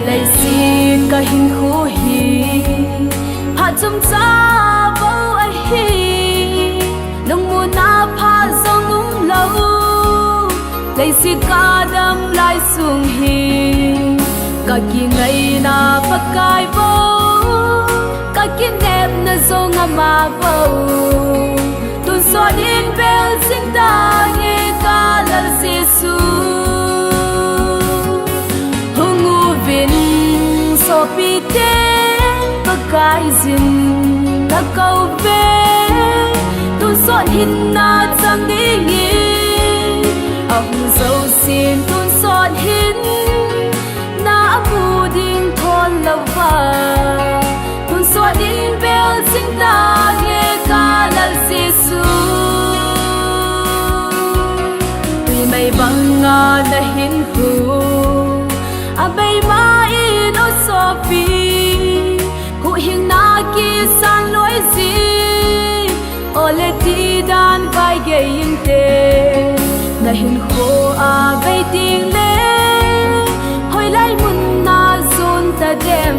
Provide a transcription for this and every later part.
lấy xin cả hình khu hi hạ chung cha bao ai hi nông mùa na pha dâu ngúng lâu lấy xin cả đâm lại xuống hi cả kỳ ngày na phát cài vô cả kỳ nẹp na dâu ngắm mà vô tuần xóa đến bèo sinh ta nghe ca lần Giêsu hùng ngũ viên so pi tên bất cái dinh ta câu về tuần xóa hin na chẳng đi nghe ông dâu xin tuần xóa hin na bu đinh thôn lâu và tuần xóa đến bèo sinh ta nghe ca lần Giêsu tuy mày bằng ngà na hin hu a bay ma in o so phi hu hình na ki san lối gì o le ti dan vai ge in te na hin kho a bay ting le hoi lai mun na zon ta dem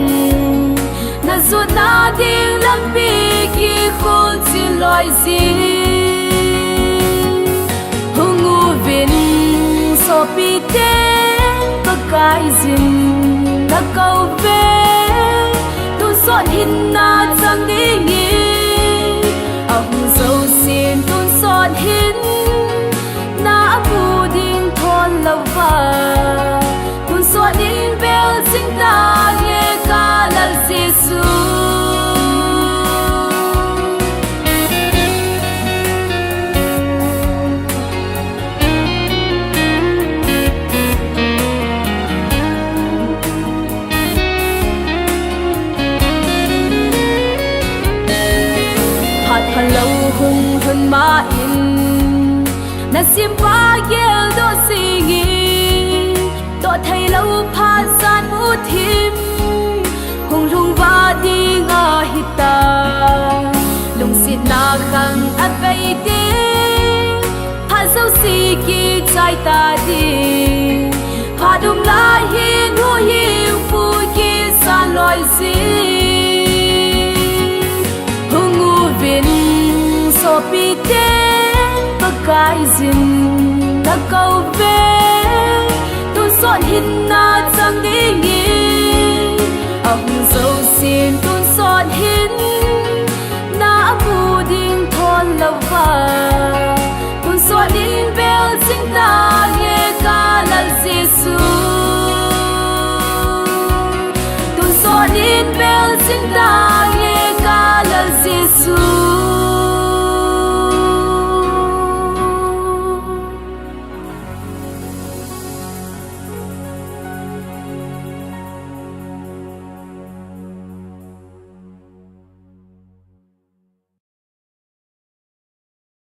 na zon na ding lam pi ki khol sin loi gì hung u vin so pi tên bất cái dinh na câu về tuôn xót hin na chẳng đi nghe ông dâu xin tuôn xót hin na bu đinh thôn lâu và tuôn xót đến bèo sinh ta nghe ca lần Giêsu lâu hùng hơn ma in na sim pa gel do singi to thầy lâu pha san mu thim hùng rung va đi nga hita lung sit na khang a bay đi pha dâu si ki chai ta đi pha dum la hi nu hi phu ki san loi si viên so pi tên bất cái dinh na câu về tuôn xót hin na chẳng đi nghe ông dâu xin tuôn xót hin na bu đinh thôn lâu và tuôn xót đến bèo sinh ta nghe ca lần Giêsu tuôn xót đến bèo sinh ta nghe ca lần Giêsu